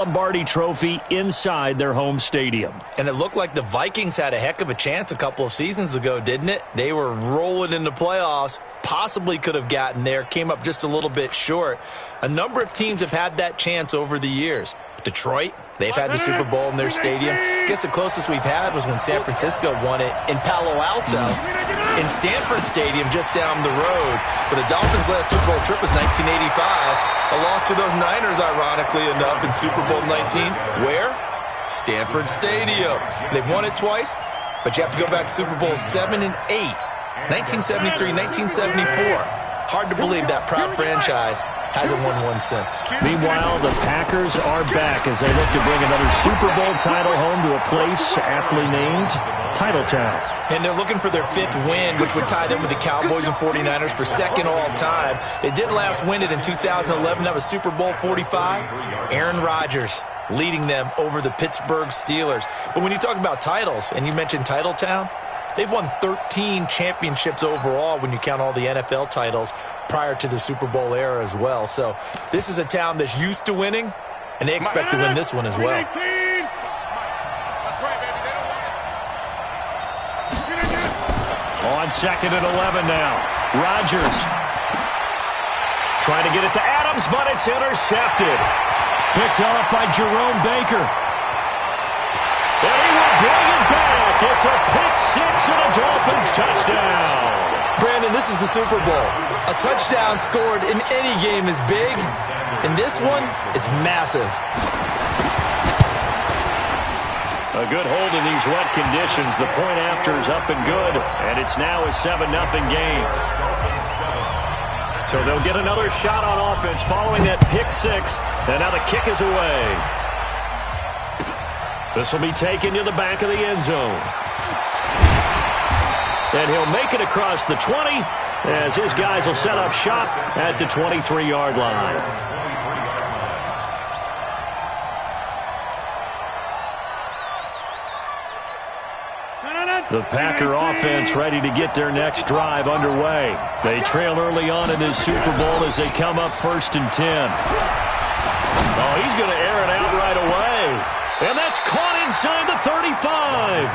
Lombardi Trophy inside their home stadium. And it looked like the Vikings had a heck of a chance a couple of seasons ago, didn't it? They were rolling in the playoffs, possibly could have gotten there, came up just a little bit short. A number of teams have had that chance over the years. Detroit, they've had the Super Bowl in their stadium. I guess the closest we've had was when San Francisco won it in Palo Alto in Stanford Stadium just down the road. But the Dolphins' last Super Bowl trip was 1985. A loss to those Niners, ironically enough, in Super Bowl 19. Where? Stanford Stadium. They've won it twice, but you have to go back to Super Bowl 7 and 8. 1973, 1974. Hard to believe that proud franchise hasn't won one since. Meanwhile, the Packers are back as they look to bring another Super Bowl title home to a place aptly named Titletown. And they're looking for their 5th win, which would tie them with the Cowboys and 49ers for 2nd all-time. They did last win it in 2011. That was Super Bowl 45. Aaron Rodgers leading them over the Pittsburgh Steelers. But when you talk about titles, and you mentioned Titletown, they've won 13 championships overall when you count all the NFL titles prior to the Super Bowl era as well. So this is a town that's used to winning, and they expect to win this one as well. On 2nd and 11 now. Rodgers trying to get it to Adams, but it's intercepted. Picked off by Jerome Baker. And he will bring it back. It's a pick-6 and a Dolphins touchdown. Brandon, this is the Super Bowl. A touchdown scored in any game is big. In this one, it's massive. A good hold in these wet conditions. The point after is up and good, and it's now a 7-0 game. So they'll get another shot on offense following that pick-6, and now the kick is away. This will be taken to the back of the end zone. And he'll make it across the 20 as his guys will set up shop at the 23-yard line. The Packer offense ready to get their next drive underway. They trail early on in this Super Bowl as they come up 1st and 10. Oh, he's going to air it out right away. And that's caught inside the 35.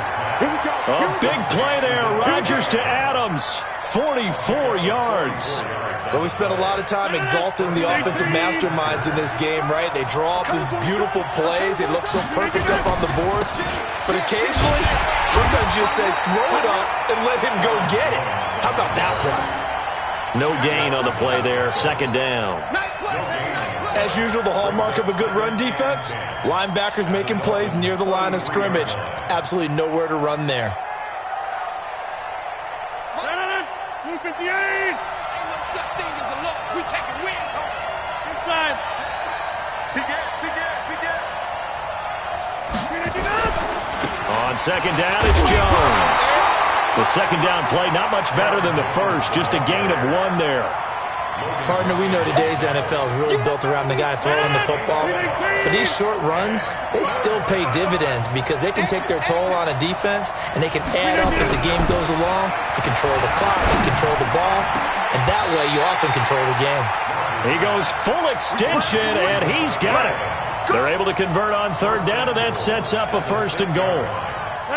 A big play there. Rodgers to Adams. 44 yards. But we spent a lot of time exalting the offensive masterminds in this game, right? They draw up these beautiful plays. They look so perfect up on the board. But occasionally, sometimes you just say, throw it up and let him go get it. How about that play? No gain on the play there. 2nd down. As usual, the hallmark of a good run defense, linebackers making plays near the line of scrimmage. Absolutely nowhere to run there. 258. We taking wins inside. On 2nd down, it's Jones. The 2nd down play, not much better than the first. Just a gain of 1 there. Partner, we know today's NFL is really built around the guy throwing the football. But these short runs, they still pay dividends because they can take their toll on a defense and they can add up as the game goes along. You control the clock, you control the ball, and that way you often control the game. He goes full extension, and he's got it. They're able to convert on 3rd down, and that sets up a 1st and goal.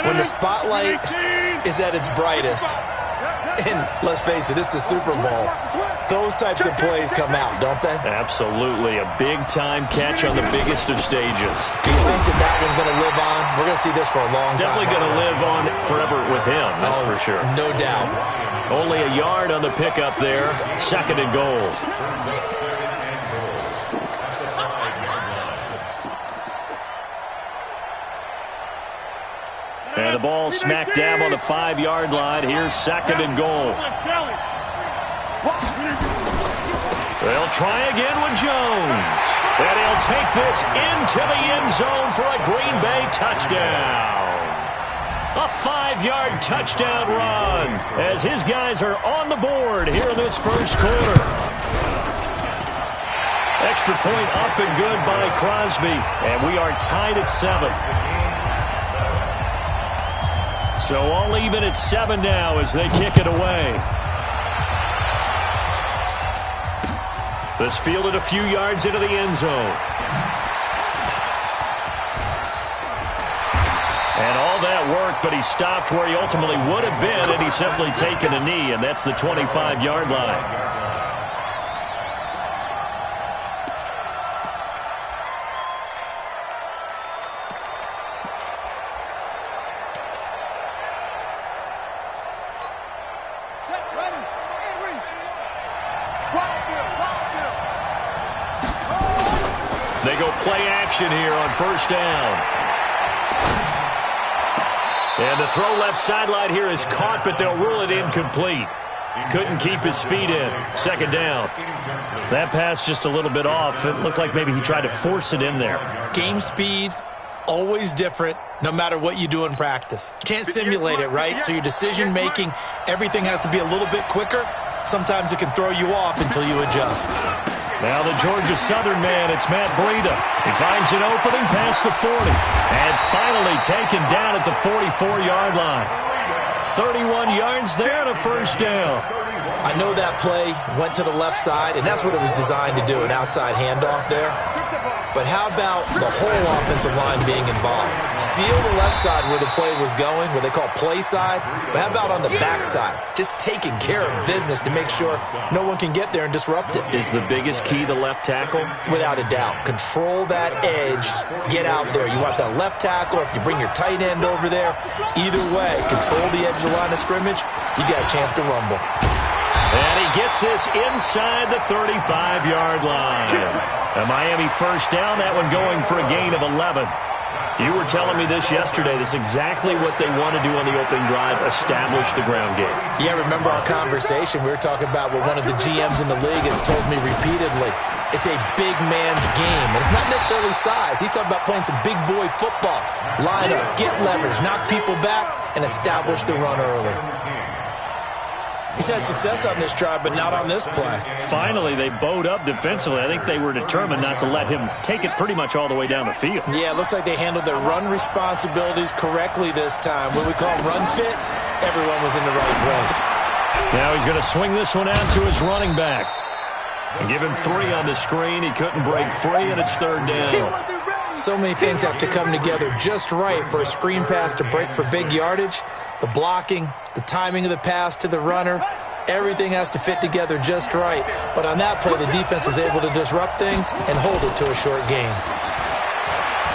When the spotlight is at its brightest, and let's face it, it's the Super Bowl, those types of plays come out, don't they? Absolutely. A big-time catch on the biggest of stages. Do you think that one's going to live on? We're going to see this for a long time. Definitely going to live on forever with him, that's for sure. No doubt. Only a yard on the pickup there. 2nd and goal. And the ball smack dab on the 5-yard line. Here's 2nd and goal. They'll try again with Jones. And he'll take this into the end zone for a Green Bay touchdown. A 5-yard touchdown run as his guys are on the board here in this first quarter. Extra point up and good by Crosby. And we are tied at 7. So all even at 7 now as they kick it away. This fielded a few yards into the end zone. but he stopped where he ultimately would have been, and he's simply taken a knee, and that's the 25-yard line. They go play action here on first down. And the throw left sideline here is caught, but they'll rule it incomplete. Couldn't keep his feet in. Second down. That pass just a little bit off. It looked like maybe he tried to force it in there. Game speed, always different, no matter what you do in practice. Can't simulate it, right? So your decision-making, everything has to be a little bit quicker. Sometimes it can throw you off until you adjust. Now the Georgia Southern man, it's Matt Breida. He finds an opening past the 40. And finally taken down at the 44-yard line. 31 yards there and a first down. I know that play went to the left side, and that's what it was designed to do, an outside handoff there. But how about the whole offensive line being involved? Seal the left side where the play was going, what they call play side. But how about on the back side? Just taking care of business to make sure no one can get there and disrupt it. Is the biggest key the left tackle? Without a doubt. Control that edge. Get out there. You want that left tackle. If you bring your tight end over there, either way, control the edge of the line of scrimmage, you got a chance to rumble. And he gets this inside the 35-yard line. A Miami first down, that one going for a gain of 11. You were telling me this yesterday. This is exactly what they want to do on the opening drive, establish the ground game. Yeah, remember our conversation? We were talking about what one of the GMs in the league has told me repeatedly. It's a big man's game, and it's not necessarily size. He's talking about playing some big boy football. Line up, get leverage, knock people back, and establish the run early. He's had success on this drive, but not on this play. Finally, they bowed up defensively. I think they were determined not to let him take it pretty much all the way down the field. Yeah, it looks like they handled their run responsibilities correctly this time. What we call run fits, everyone was in the right place. Now he's going to swing this one out to his running back. And give him 3 on the screen. He couldn't break free, and it's third down. So many things have to come together just right for a screen pass to break for big yardage. The blocking, the timing of the pass to the runner, everything has to fit together just right. But on that play, the defense was able to disrupt things and hold it to a short gain.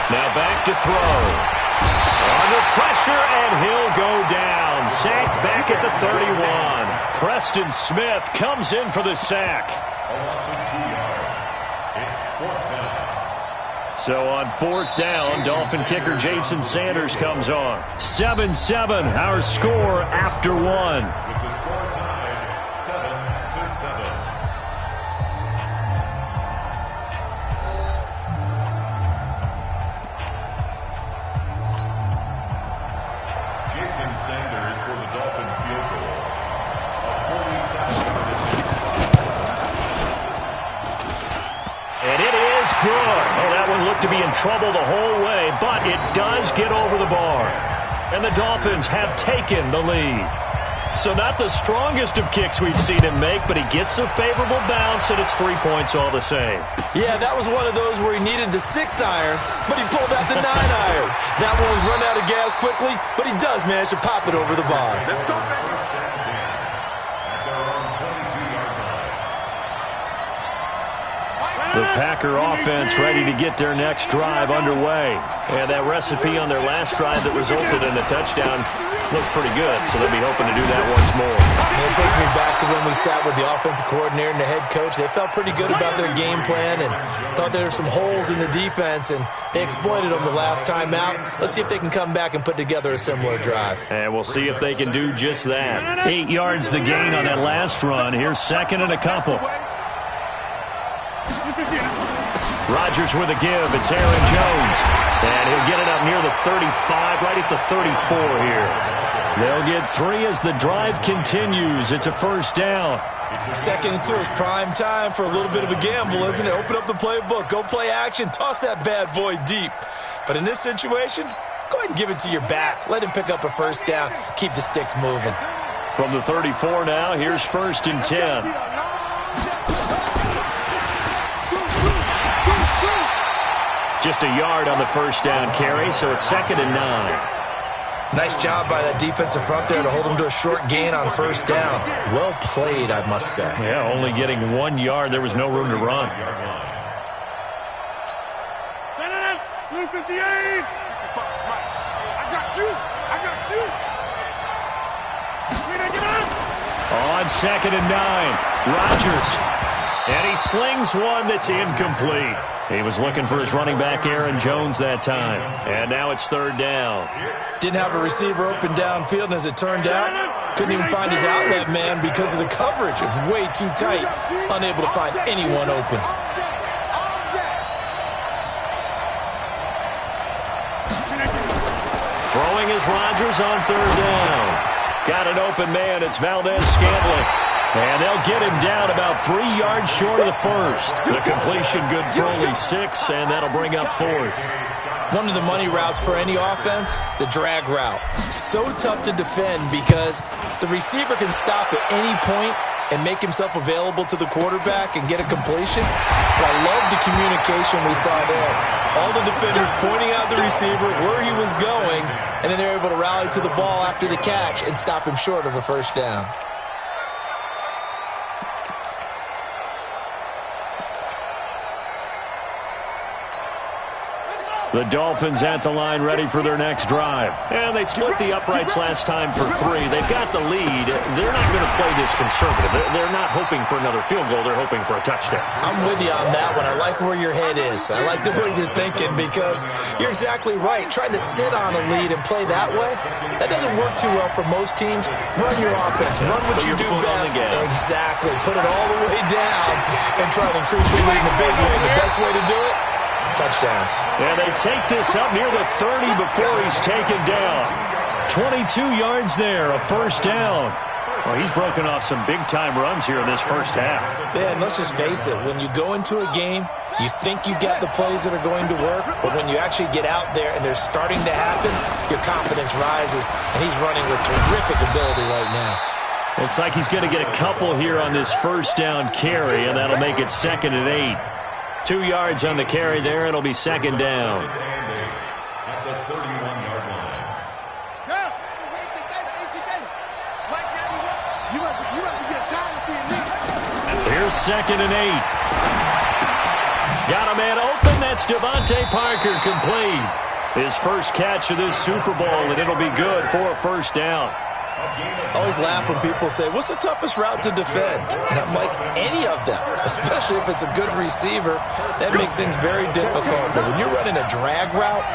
Now back to throw. Under pressure, and he'll go down. Sacked back at the 31. Preston Smith comes in for the sack. So on fourth down, Dolphin kicker Jason Sanders comes on. 7-7, our score after 1. To be in trouble the whole way, but it does get over the bar. And the Dolphins have taken the lead. So not the strongest of kicks we've seen him make, but he gets a favorable bounce, and it's 3 points all the same. Yeah, that was one of those where he needed the 6-iron, but he pulled out the 9-iron. That one was run out of gas quickly, but he does manage to pop it over the bar. The Packer offense ready to get their next drive underway. And that recipe on their last drive that resulted in a touchdown looked pretty good, so they'll be hoping to do that once more. And it takes me back to when we sat with the offensive coordinator and the head coach. They felt pretty good about their game plan and thought there were some holes in the defense, and they exploited them the last time out. Let's see if they can come back and put together a similar drive. And we'll see if they can do just that. 8 yards the gain on that last run. Here's second and a couple. Rodgers with a give. It's Aaron Jones. And he'll get it up near the 35, right at the 34 here. They'll get 3 as the drive continues. It's a first down. Second and 2 is prime time for a little bit of a gamble, isn't it? Open up the playbook. Go play action. Toss that bad boy deep. But in this situation, go ahead and give it to your back. Let him pick up a first down. Keep the sticks moving. From the 34 now, here's first and 10. Just a yard on the first down carry, so it's second and 9. Nice job by that defensive front there to hold him to a short gain on first down. Well played, I must say. Yeah, only getting 1 yard. There was no room to run. 258. I got you. On 2nd and 9, Rodgers. And he slings one that's incomplete. He was looking for his running back, Aaron Jones, that time. And now it's 3rd down. Didn't have a receiver open downfield, and as it turned out, couldn't even find his outlet man because of the coverage. It was way too tight, unable to find anyone open. Throwing is Rodgers on 3rd down. Got an open man. It's Valdez-Scantling. And they'll get him down about 3 yards short of the first. The completion good for only 6, and that'll bring up 4th. One of the money routes for any offense, the drag route. So tough to defend because the receiver can stop at any point and make himself available to the quarterback and get a completion. But I love the communication we saw there. All the defenders pointing out the receiver, where he was going, and then they're able to rally to the ball after the catch and stop him short of a first down. The Dolphins at the line ready for their next drive. And they split the uprights last time for 3. They've got the lead. They're not going to play this conservative. They're not hoping for another field goal. They're hoping for a touchdown. I'm with you on that one. I like where your head is. I like the way you're thinking because you're exactly right. Trying to sit on a lead and play that way, that doesn't work too well for most teams. Run your offense. Run what you do best. Exactly. Put it all the way down and try to increase your lead in a big way. The best way to do it, touchdowns. And they take this up near the 30 before he's taken down. 22 yards there, a first down. Well, he's broken off some big-time runs here in this first half. Yeah, and let's just face it. When you go into a game, you think you've got the plays that are going to work, but when you actually get out there and they're starting to happen, your confidence rises, and he's running with terrific ability right now. Looks like he's going to get a couple here on this first down carry, and that'll make it 2nd and 8. 2 yards on the carry there. It'll be 2nd down. Here's 2nd and 8. Got a man open. That's Devontae Parker, complete. His first catch of this Super Bowl, and it'll be good for a first down. Always laugh when people say, what's the toughest route to defend? And I'm like, any of them, especially if it's a good receiver. That makes things very difficult. But when you're running a drag route,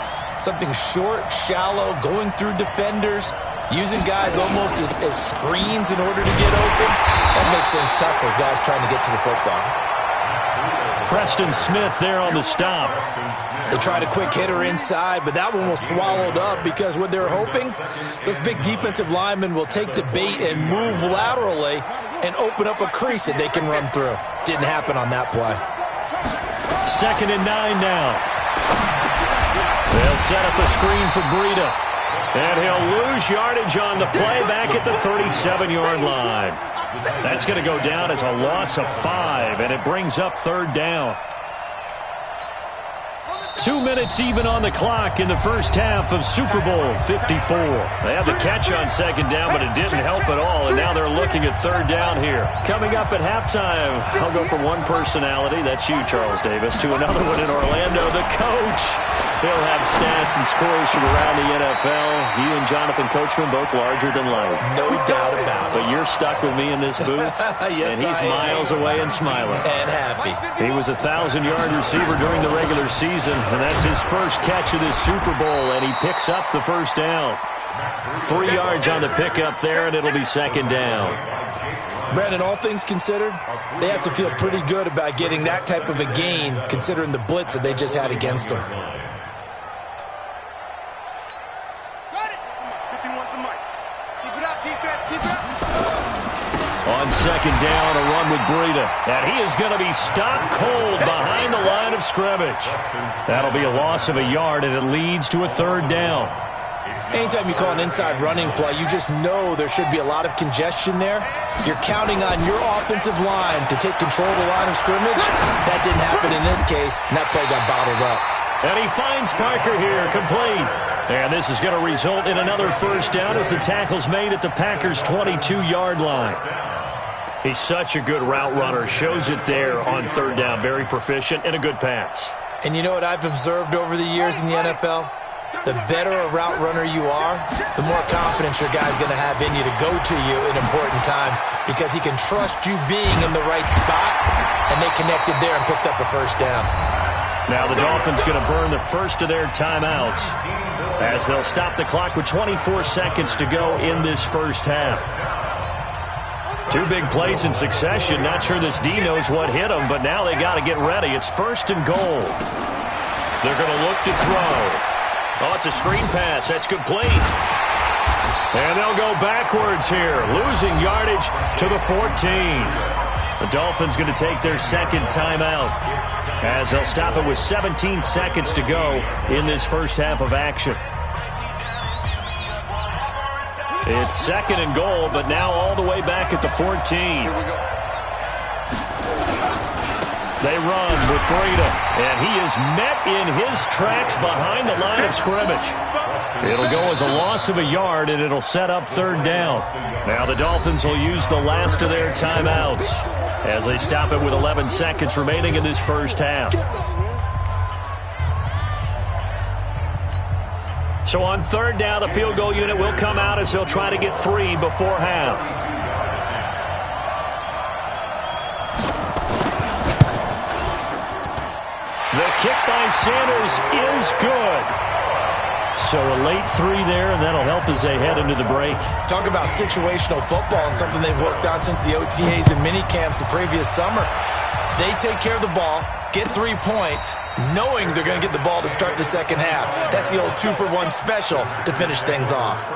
something short, shallow, going through defenders, using guys almost as screens in order to get open, that makes things tough for guys trying to get to the football. Preston Smith there on the stop. They tried a quick hitter inside, but that one was swallowed up because what they're hoping, those big defensive linemen will take the bait and move laterally and open up a crease that they can run through. Didn't happen on that play. 2nd and 9 now. They'll set up a screen for Breida. And he'll lose yardage on the play back at the 37-yard line. That's going to go down as a loss of 5, and it brings up 3rd down. 2 minutes even on the clock in the first half of Super Bowl 54. They had the catch on 2nd down, but it didn't help at all, and now they're looking at 3rd down here. Coming up at halftime, I'll go from one personality, that's you, Charles Davis, to another one in Orlando, the coach. He'll have stats and scores from around the NFL. You and Jonathan Coachman both larger than life. No doubt about it. But you're stuck with me in this booth, yes, and he's miles away and smiling. And happy. He was a 1,000-yard receiver during the regular season, and that's his first catch of this Super Bowl, and he picks up the first down. 3 yards on the pickup there, and it'll be 2nd down. Brandon, all things considered, they have to feel pretty good about getting that type of a gain, considering the blitz that they just had against them. On 2nd down, a run with Breida. And he is going to be stopped cold behind the line of scrimmage. That'll be a loss of a yard, and it leads to a 3rd down. Anytime you call an inside running play, you just know there should be a lot of congestion there. You're counting on your offensive line to take control of the line of scrimmage. That didn't happen in this case, and that play got bottled up. And he finds Parker here, complete. And this is going to result in another first down as the tackle's made at the Packers' 22-yard line. He's such a good route runner. Shows it there on third down. Very proficient and a good pass. And you know what I've observed over the years in the NFL? The better a route runner you are, the more confidence your guy's going to have in you to go to you in important times because he can trust you being in the right spot, and they connected there and picked up a first down. Now the Dolphins going to burn the first of their timeouts as they'll stop the clock with 24 seconds to go in this first half. Two big plays in succession. Not sure this D knows what hit him, but now they got to get ready. It's first and goal. They're going to look to throw. Oh, it's a screen pass. That's complete. And they'll go backwards here, losing yardage to the 14. The Dolphins going to take their second timeout as they'll stop it with 17 seconds to go in this first half of action. It's second and goal, but now all the way back at the 14. They run with Breida, and he is met in his tracks behind the line of scrimmage. It'll go as a loss of a yard, and it'll set up third down. Now the Dolphins will use the last of their timeouts as they stop it with 11 seconds remaining in this first half. So on third down, the field goal unit will come out as they'll try to get 3 before half. The kick by Sanders is good. So a late 3 there, and that'll help as they head into the break. Talk about situational football and something they've worked on since the OTAs and mini camps the previous summer. They take care of the ball, get 3 points, knowing they're going to get the ball to start the second half. That's the old 2-for-1 special to finish things off.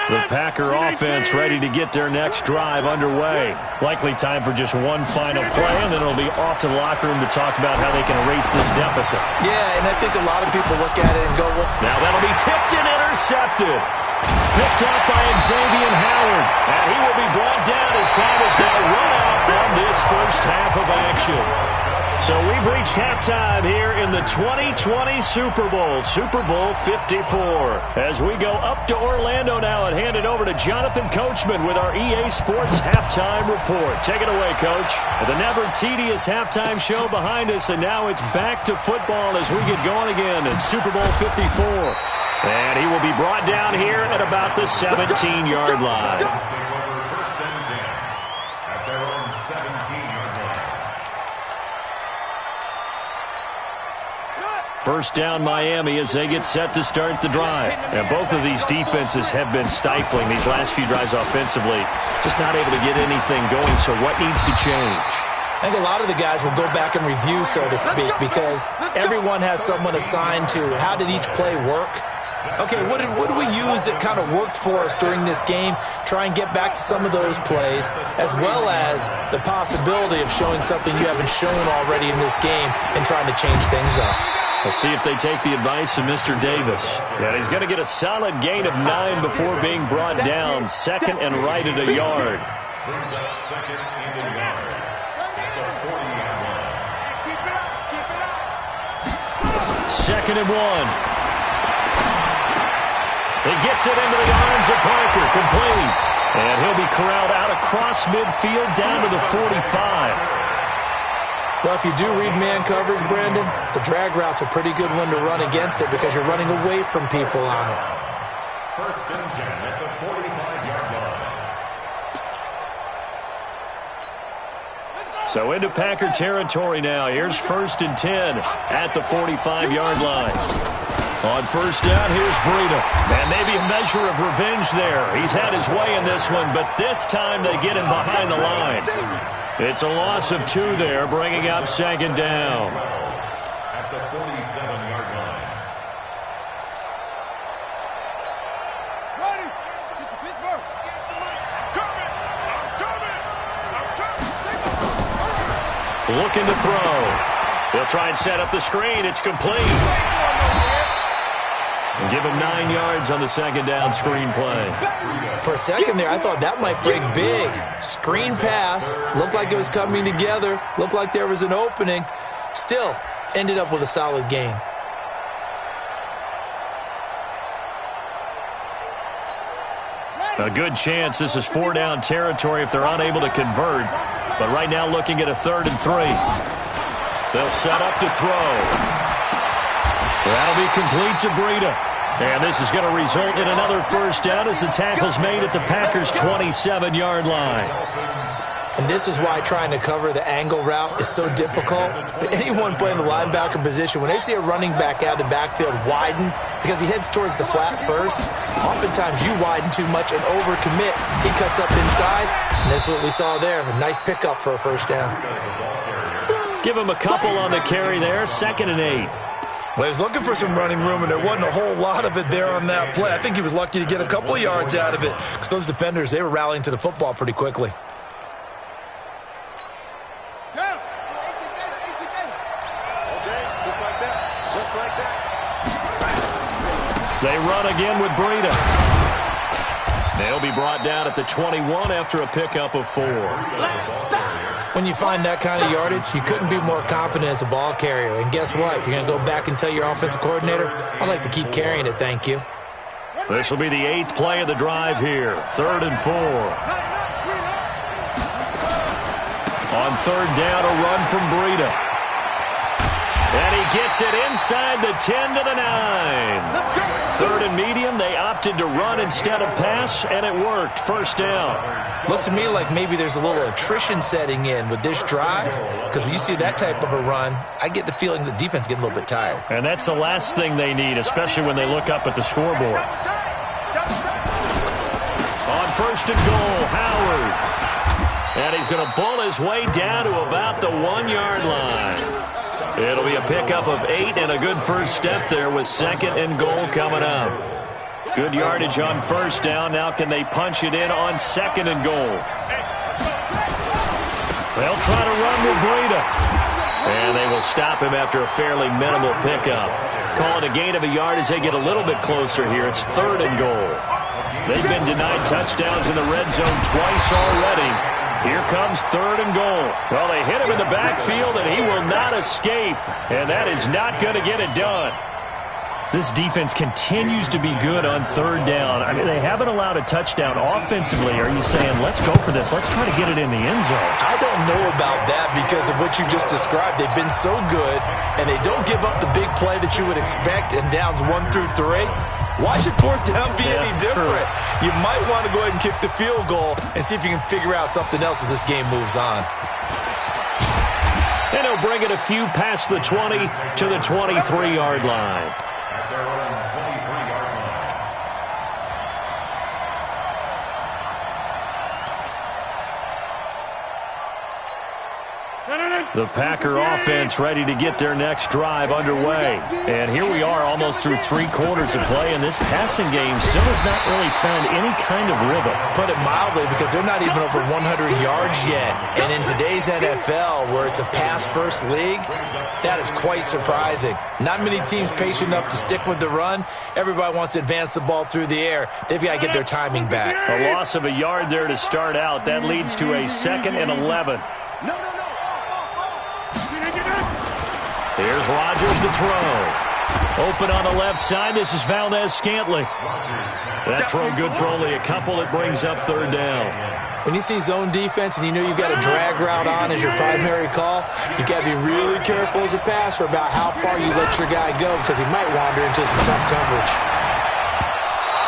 The Packer offense ready to get their next drive underway. Likely time for just one final play, and then it'll be off to the locker room to talk about how they can erase this deficit. Yeah, and I think a lot of people look at it and go, well, now that'll be tipped and intercepted. Picked up by Xavier Howard, and he will be brought down as time is now run out on this first half of action. So we've reached halftime here in the 2020 Super Bowl, Super Bowl 54. As we go up to Orlando now and hand it over to Jonathan Coachman with our EA Sports Halftime Report. Take it away, Coach. The never tedious halftime show behind us, and now it's back to football as we get going again in Super Bowl 54. And he will be brought down here at about the 17-yard line. First down Miami as they get set to start the drive. And both of these defenses have been stifling these last few drives offensively. Just not able to get anything going, so what needs to change? I think a lot of the guys will go back and review, so to speak, because everyone has someone assigned to how did each play work. Okay, what did we use that kind of worked for us during this game? Try and get back to some of those plays, as well as the possibility of showing something you haven't shown already in this game and trying to change things up. We'll see if they take the advice of Mr. Davis. And he's going to get a solid gain of 9 before being brought down. Second and right at a yard. Brings up second and a yard at the 40-yard line. Second and 1. He gets it into the arms of Parker, complete. And he'll be corralled out across midfield down to the 45. Well, if you do read man coverage, Brandon, the drag route's a pretty good one to run against it because you're running away from people on it. First and 10 at the 45-yard line. So into Packer territory now. Here's first and 10 at the 45-yard line. On first down, here's Breida. And maybe a measure of revenge there. He's had his way in this one, but this time they get him behind the line. It's a loss of 2 there, bringing up second down. At the 47-yard line. Ready? Get to Pittsburgh. I'm coming. Looking to throw. He'll try and set up the screen. It's complete. And give him 9 yards on the second down screen play. For a second there, I thought that might break big. Screen pass. Looked like it was coming together. Looked like there was an opening. Still, ended up with a solid game. A good chance this is 4-down territory if they're unable to convert. But right now looking at a 3rd and 3. They'll set up to throw. That'll be complete to Breida. And this is going to result in another first down as the tackle's made at the Packers' 27-yard line. And this is why trying to cover the angle route is so difficult. Anyone playing the linebacker position, when they see a running back out of the backfield widen, because he heads towards the flat first, oftentimes you widen too much and overcommit. He cuts up inside, and this is what we saw there. A nice pickup for a first down. Give him a couple on the carry there, 2nd and 8. Well, he was looking for some running room, and there wasn't a whole lot of it there on that play. I think he was lucky to get a couple of yards out of it, because those defenders, they were rallying to the football pretty quickly. They run again with Breida. They'll be brought down at the 21 after a pickup of 4. When you find that kind of yardage, you couldn't be more confident as a ball carrier. And guess what? You're going to go back and tell your offensive coordinator, I'd like to keep carrying it, thank you. This will be the 8th play of the drive here. 3rd and 4. On 3rd down, a run from Breida. And he gets it inside the 10 to the 9. 3rd and medium, they opted to run instead of pass, and it worked. First down. Looks to me like maybe there's a little attrition setting in with this drive, because when you see that type of a run, I get the feeling the defense getting a little bit tired. And that's the last thing they need, especially when they look up at the scoreboard. On 1st and goal, Howard. And he's going to bull his way down to about the 1-yard line. It'll be a pickup of 8 and a good first step there with 2nd and goal coming up. Good yardage on first down. Now can they punch it in on 2nd and goal? They'll try to run with Breida. And they will stop him after a fairly minimal pickup. Call it a gain of a yard as they get a little bit closer here. It's 3rd and goal. They've been denied touchdowns in the red zone twice already. Here comes 3rd and goal. Well, they hit him in the backfield, and he will not escape. And that is not going to get it done. This defense continues to be good on 3rd down. I mean, they haven't allowed a touchdown offensively. Are you saying, let's go for this, let's try to get it in the end zone? I don't know about that because of what you just described. They've been so good, and they don't give up the big play that you would expect in downs 1 through 3. Why should 4th down be any different? True. You might want to go ahead and kick the field goal and see if you can figure out something else as this game moves on. And he'll bring it a few past the 20 to the 23-yard line. The Packer offense ready to get their next drive underway. And here we are almost through 3 quarters of play, and this passing game still has not really found any kind of rhythm. Put it mildly, because they're not even over 100 yards yet. And in today's NFL, where it's a pass-first league, that is quite surprising. Not many teams patient enough to stick with the run. Everybody wants to advance the ball through the air. They've got to get their timing back. A loss of a yard there to start out. That leads to a 2nd and 11. Here's Rodgers to throw. Open on the left side. This is Valdez-Scantling. That throw good for only a couple. It brings up 3rd down. When you see zone defense and you know you've got a drag route on as your primary call, you got to be really careful as a passer about how far you let your guy go, because he might wander into some tough coverage.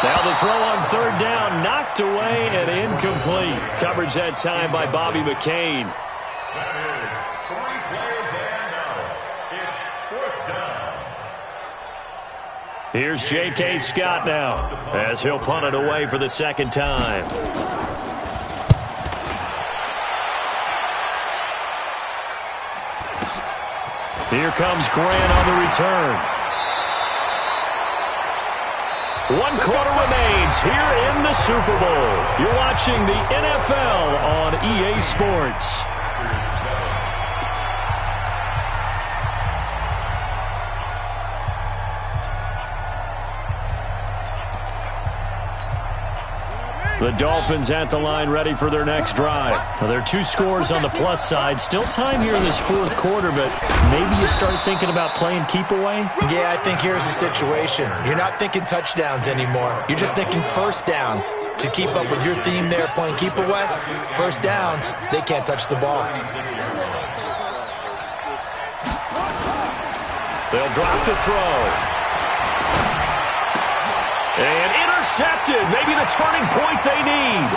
Now the throw on 3rd down, knocked away and incomplete. Coverage that time by Bobby McCain. Here's J.K. Scott now as he'll punt it away for the 2nd time. Here comes Grant on the return. 1 quarter remains here in the Super Bowl. You're watching the NFL on EA Sports. The Dolphins at the line ready for their next drive. Now, there are 2 scores on the plus side. Still time here in this 4th quarter, but maybe you start thinking about playing keep away? Yeah, I think here's the situation. You're not thinking touchdowns anymore. You're just thinking first downs. To keep up with your theme there, playing keep away, first downs, they can't touch the ball. They'll drop to throw. And intercepted. Maybe the turning point they need.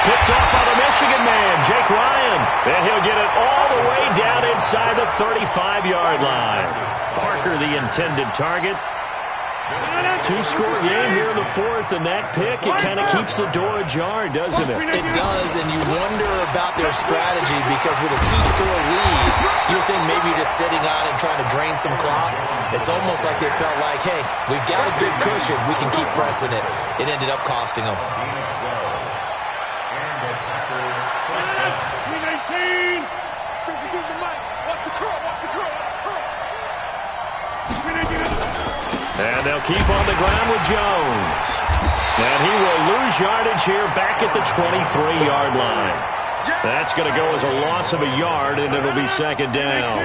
Picked off by the Michigan man, Jake Ryan. And he'll get it all the way down inside the 35-yard line. Parker, the intended target. 2-score game here in the 4th, and that pick, it kind of keeps the door ajar, doesn't it? It does, and you wonder about their strategy because with a 2-score lead, you would think maybe just sitting on it and trying to drain some clock. It's almost like they felt like, hey, we've got a good cushion. We can keep pressing it. It ended up costing them. And they'll keep on the ground with Jones. And he will lose yardage here back at the 23-yard line. That's going to go as a loss of a yard, and it'll be second down.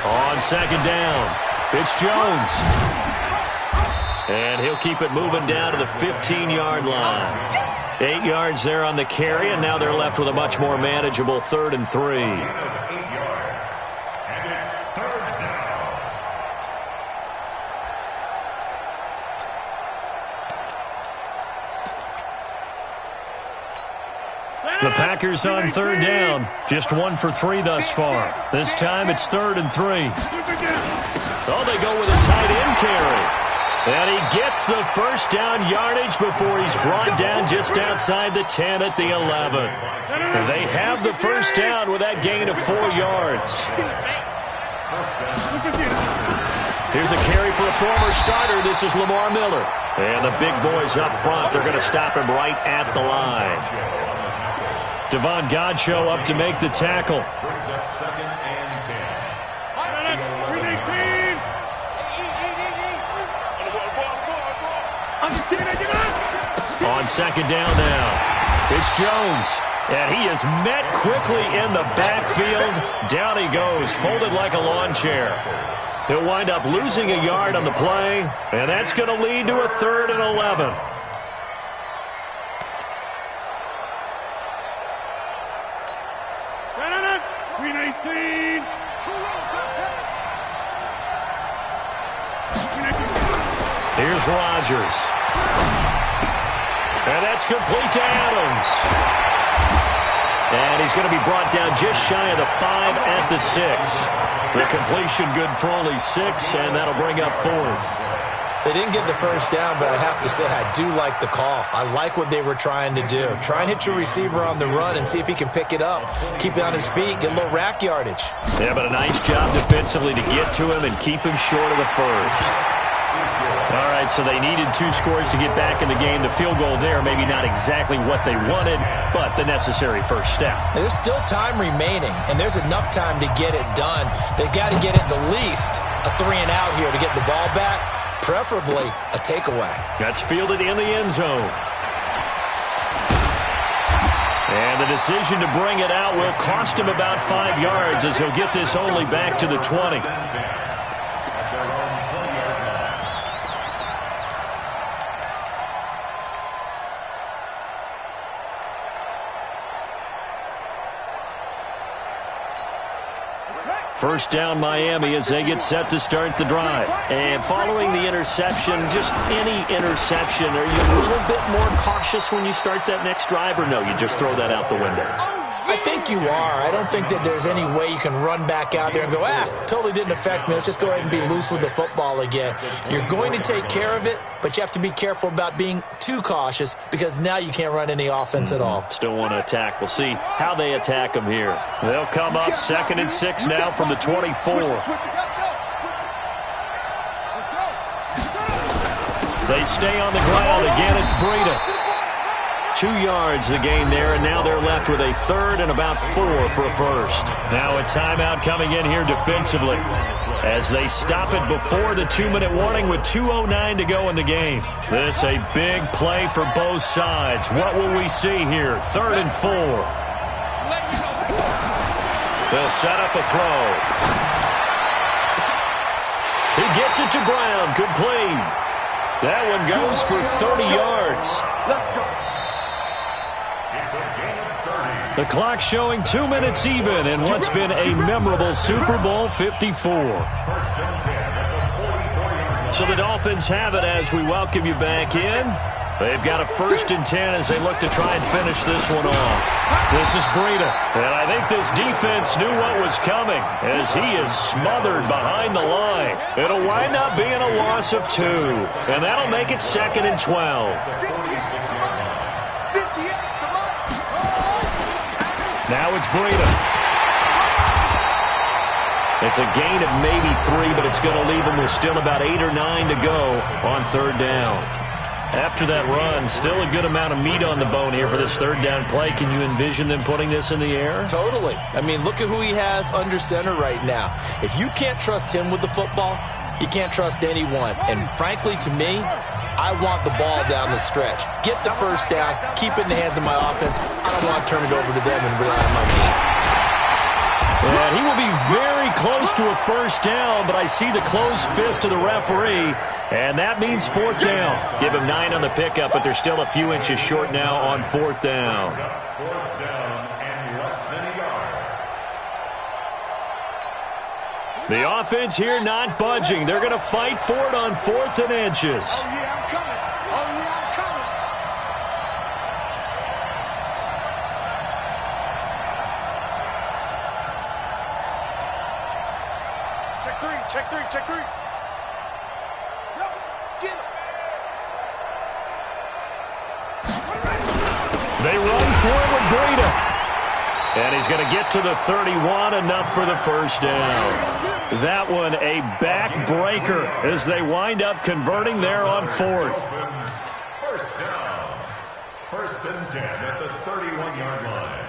On second down, it's Jones. And he'll keep it moving down to the 15-yard line. 8 yards there on the carry, and now they're left with a much more manageable 3rd and 3. The Packers on 3rd down. Just 1 for 3 thus far. This time it's 3rd and 3. Oh, they go with a tight end carry. And he gets the first down yardage before he's brought down just outside the 10 at the 11. And they have the first down with that gain of 4 yards. Here's a carry for a former starter. This is Lamar Miller. And the big boys up front, they're going to stop him right at the line. Devon Godchaux up to make the tackle. Brings up 2nd and 10. On second down now, it's Jones. And he is met quickly in the backfield. Down he goes, folded like a lawn chair. He'll wind up losing a yard on the play, and that's going to lead to a 3rd and 11. Here's Rodgers. And that's complete to Adams. And he's going to be brought down just shy of the 5 at the 6. The completion good for only 6, and that'll bring up 4th. They didn't get the first down, but I have to say I do like the call. I like what they were trying to do. Try and hit your receiver on the run and see if he can pick it up. Keep it on his feet, get a little rack yardage. Yeah, but a nice job defensively to get to him and keep him short of the first. All right, so they needed 2 scores to get back in the game. The field goal there, maybe not exactly what they wanted, but the necessary first step. There's still time remaining, and there's enough time to get it done. They've got to get it the least a 3-and-out here to get the ball back, preferably a takeaway. That's fielded in the end zone. And the decision to bring it out will cost him about 5 yards as he'll get this only back to the 20. First down Miami as they get set to start the drive. And following the interception, just any interception, are you a little bit more cautious when you start that next drive, or no, you just throw that out the window? I think you are. I don't think that there's any way you can run back out there and go, totally didn't affect me. Let's just go ahead and be loose with the football again. You're going to take care of it, but you have to be careful about being too cautious because now you can't run any offense at all. Still want to attack. We'll see how they attack them here. They'll come up 2nd and 6 now from the 24. They stay on the ground. Again, it's Breida. 2 yards the gain there, and now they're left with a third and about 4 for a first. Now a timeout coming in here defensively as they stop it before the 2-minute warning with 2:09 to go in the game. This a big play for both sides. What will we see here? 3rd and 4. They'll set up a throw. He gets it to Brown, complete. That one goes for 30 yards. Let's go. It's a gain of 30. The clock showing 2 minutes even in what's been a memorable Super Bowl 54. First and 10 at the 44-yard line. So the Dolphins have it as we welcome you back in. They've got a 1st and 10 as they look to try and finish this one off. This is Breida, and I think this defense knew what was coming as he is smothered behind the line. It'll wind up being a loss of 2, and that'll make it 2nd and 12. 58, come on. Now it's Breida. It's a gain of maybe 3, but it's going to leave them with still about 8 or 9 to go on 3rd down. After that run, still a good amount of meat on the bone here for this 3rd down play. Can you envision them putting this in the air? Totally. I mean, look at who he has under center right now. If you can't trust him with the football, you can't trust anyone. And frankly, to me, I want the ball down the stretch. Get the 1st down, keep it in the hands of my offense. I don't want to turn it over to them and rely on my team. And he will be very close to a 1st down, but I see the closed fist of the referee, and that means 4th down. Give him 9 on the pickup, but they're still a few inches short now on 4th down. 4th down and less than a yard. The offense here not budging. They're going to fight for it on 4th and inches. Oh, yeah, I'm coming. Oh, yeah, I'm coming. Check three. Yo, get him. They run for it with Breida. And he's going to get to the 31, enough for the 1st down. That one a backbreaker as they wind up converting there on 4th. 1st down. 1st and 10 at the 31-yard line.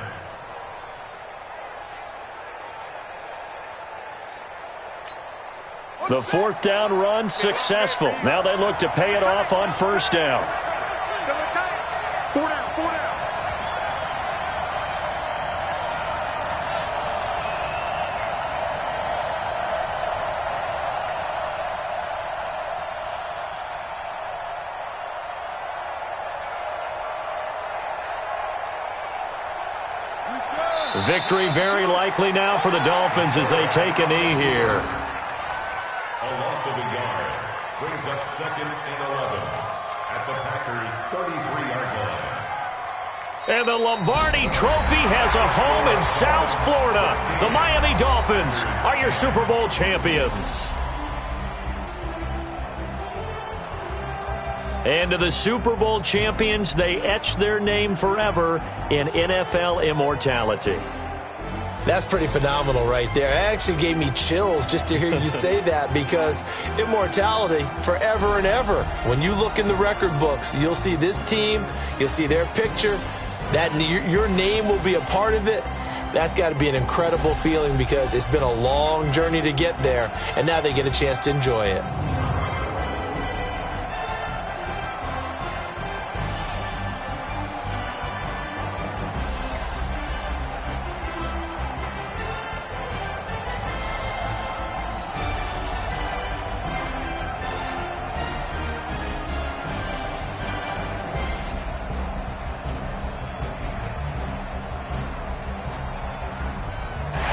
The 4th down run successful. Now they look to pay it off on 1st down. Four down. Victory very likely now for the Dolphins as they take a knee here. A loss of a yard brings up 2nd and 11 at the Packers' 33-yard line. And the Lombardi Trophy has a home in South Florida. The Miami Dolphins are your Super Bowl champions. And to the Super Bowl champions, they etch their name forever in NFL immortality. That's pretty phenomenal right there. It actually gave me chills just to hear you say that, because immortality forever and ever. When you look in the record books, you'll see this team, you'll see their picture, that your name will be a part of it. That's got to be an incredible feeling, because it's been a long journey to get there, and now they get a chance to enjoy it.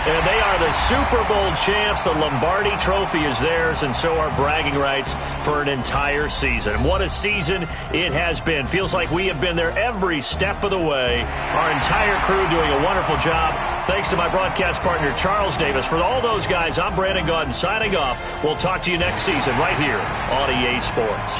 And they are the Super Bowl champs. The Lombardi Trophy is theirs, and so are bragging rights for an entire season. And what a season it has been. Feels like we have been there every step of the way. Our entire crew doing a wonderful job. Thanks to my broadcast partner, Charles Davis. For all those guys, I'm Brandon Gaudin signing off. We'll talk to you next season right here on EA Sports.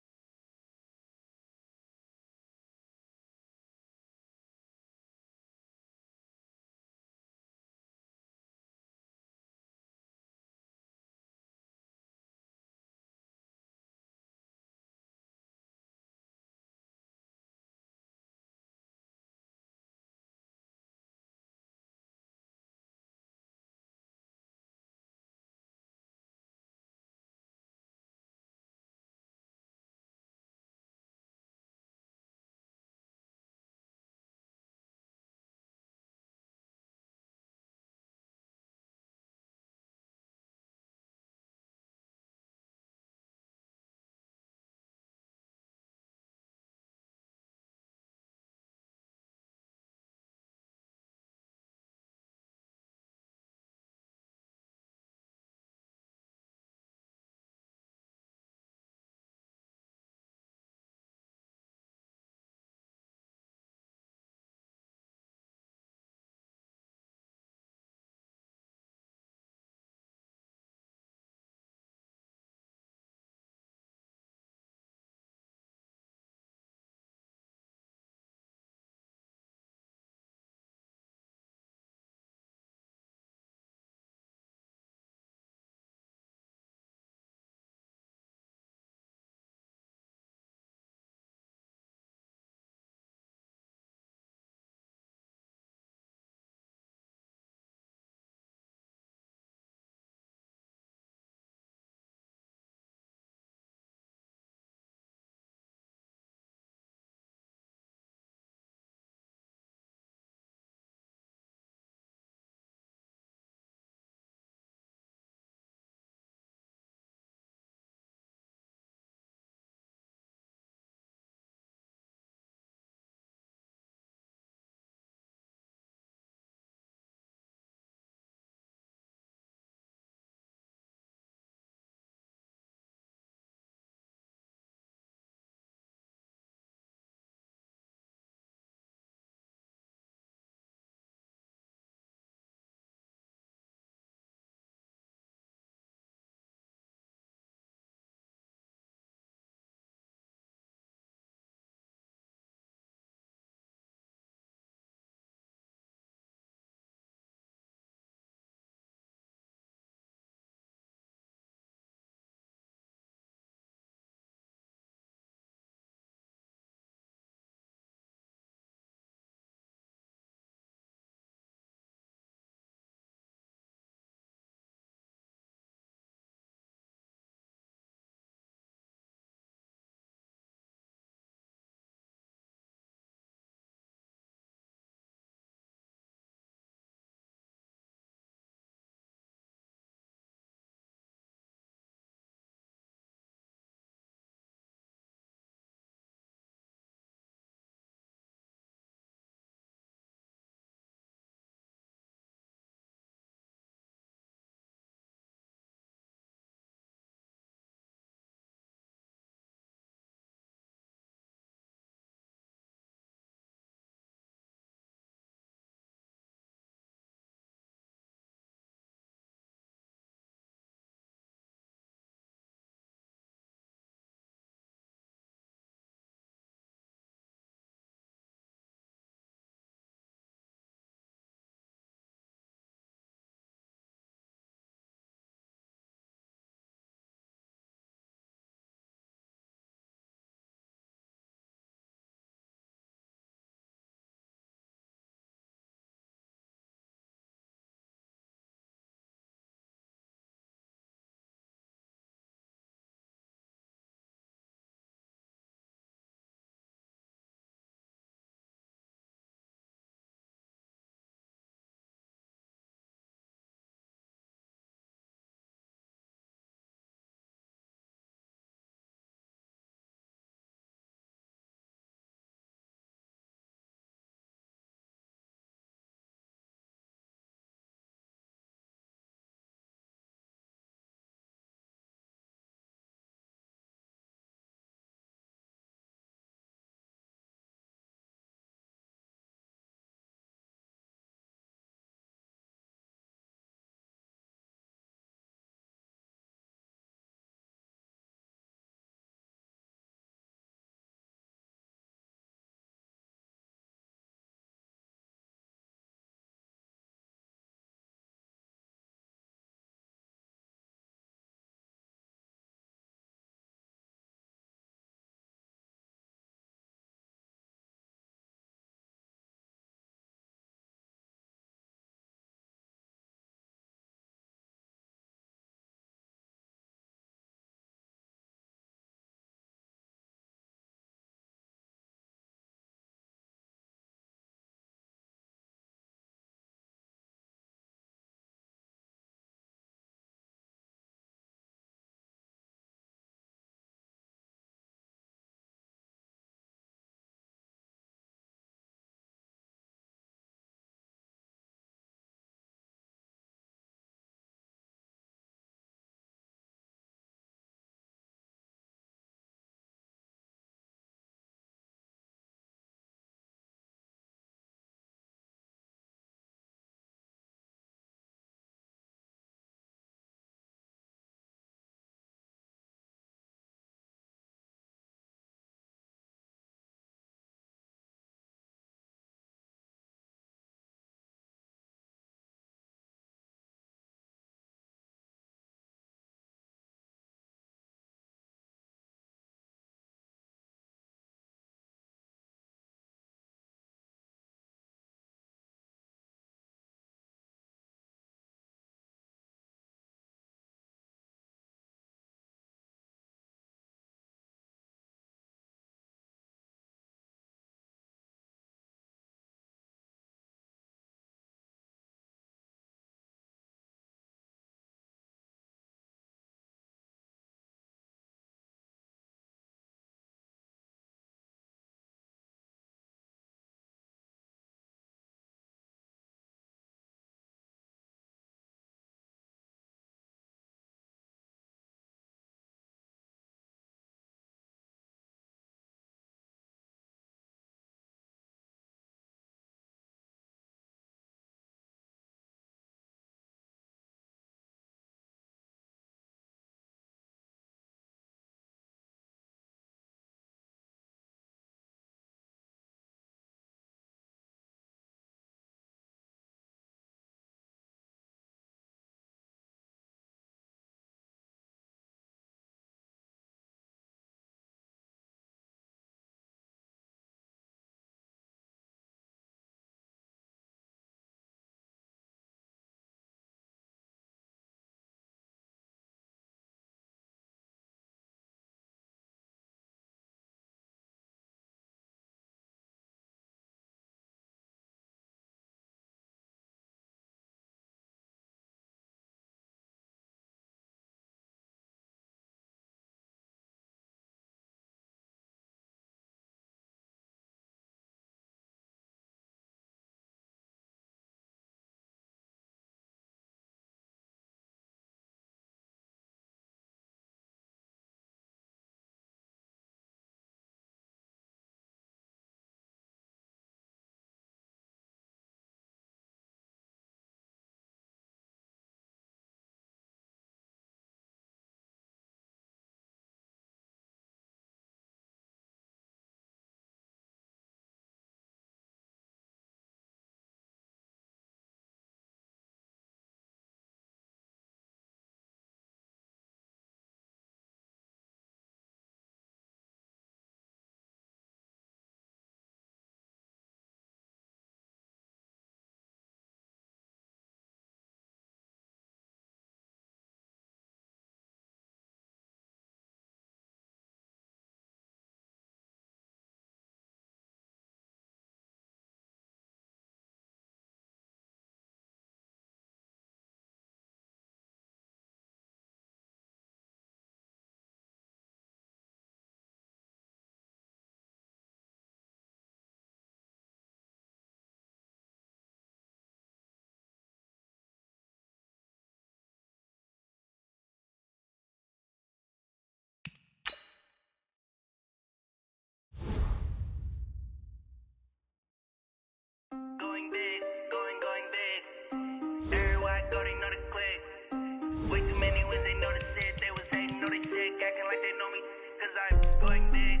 acting like they know me, cause I'm going big,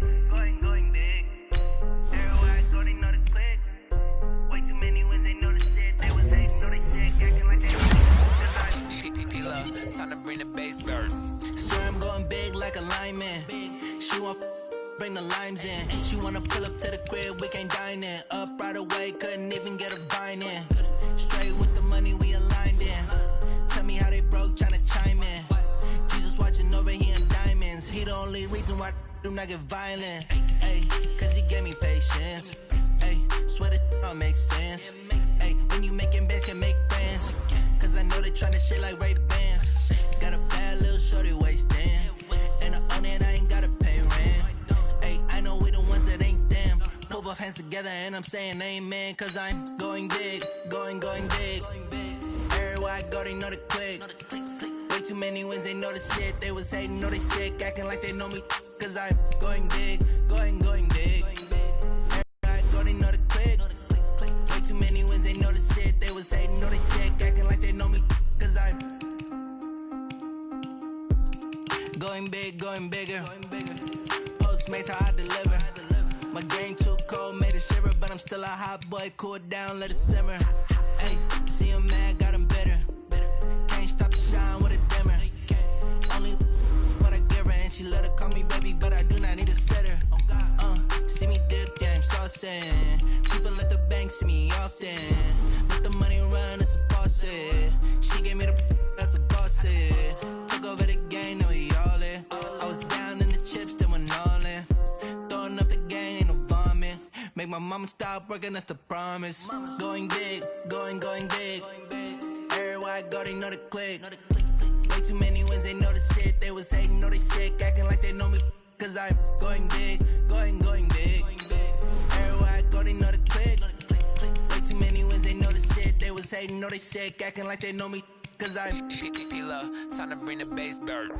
going big. Everywhere I go, they know the click. Way too many wins, they know the shit. They was hate, know they sick, acting like they know me, cause I'm P-Love, time to bring the bass bird. Sir, I'm going big like a lineman. She want bring the limes in. She wanna pull up to the crib, we can't dine in. Up right away, couldn't even get a vine in. Straight with the money, we aligned in. Tell me how they broke, tryna chime in. Jesus watching over here in diamonds. He the only reason why I do not get violent. Ay, cause he gave me patience. Ay, swear that all makes sense. Ay, when you making bands, can make friends. Cause I know they tryna shit like Ray-Bans. Got a bad little shorty wasting. And I own it, I ain't gotta pay rent. Ay, I know we the ones that ain't them. Pull both hands together and I'm saying amen. Cause I'm going big, going big. Everywhere I go, they know the click. Way too many wins, they know the shit. They was hating, know they sick, acting like they know me. Cause I'm going big, going big. Everywhere I go, they know the click. Way too many wins, they know the shit. They was hating, know they sick, acting like they know me. Cause I'm going big, going bigger. Postmates how I deliver. My game too cold, made it shiver, but I'm still a hot boy. Cool it down, let it simmer. Hey, see him mad, got him bitter. Can't stop the shine with a dimmer. Only what I give her, and she let her call me baby, but I do not need a sitter. See me dip, yeah, I'm saucing. People at the bank see me often. Let the money run, it's a faucet. She gave me the that's a boss it. Took over the game, now we all in. I was down in the chips, then went all in. Throwing up the game, ain't no vomit. Make my mama stop working, that's the promise. Going big, going big. Everywhere I go, they know the click. Way too many wins, they know the shit. They was hating, know they sick, acting like they know me. Cause I'm going big, going big. Everywhere I go, they know the click. Way too many wins, they know the shit. They was hating, know they sick, acting like they know me. Cause I'm P-Love, time to bring the bass bird.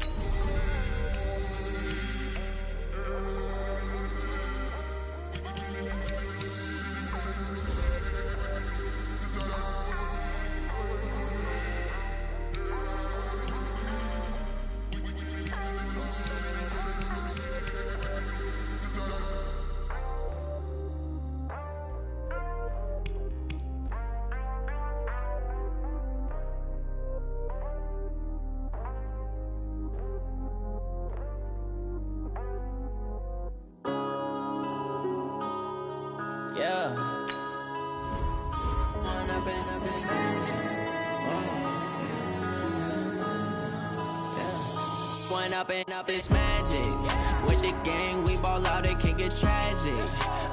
Yeah. One up and up is magic. With the gang, we ball out, it can get tragic.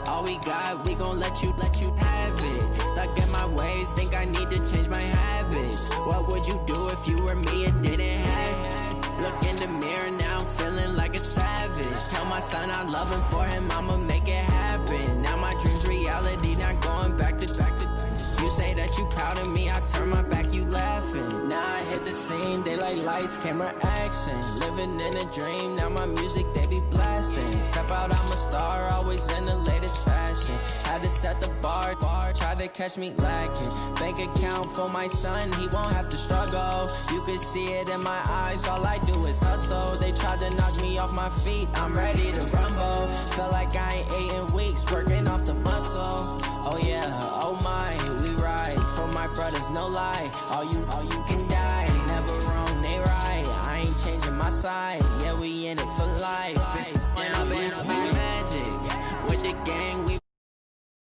All we got, we gon' let you have it. Stuck in my ways, think I need to change my habits. What would you do if you were me and didn't have it? Look in the mirror now, I'm feeling like a savage. Tell my son I love him, for him I'ma make it happen. Now my dream's reality, not going back to. You say that you proud of me, I turn my back, you laughing. Now I hit the scene, they like lights, camera, action. Living in a dream, now my music, they be blasting. Step out, I'm a star, always in the latest fashion. Had to set the bar, try to catch me lacking. Bank account for my son, he won't have to struggle. You can see it in my eyes, all I do is hustle. They tried to knock me off my feet, I'm ready to rumble. Felt like I ain't ate in weeks, working off the muscle. Oh yeah, oh my, we ride for my brothers, no lie. All you can die, never wrong, they right. I ain't changing my side, yeah, we in it for life.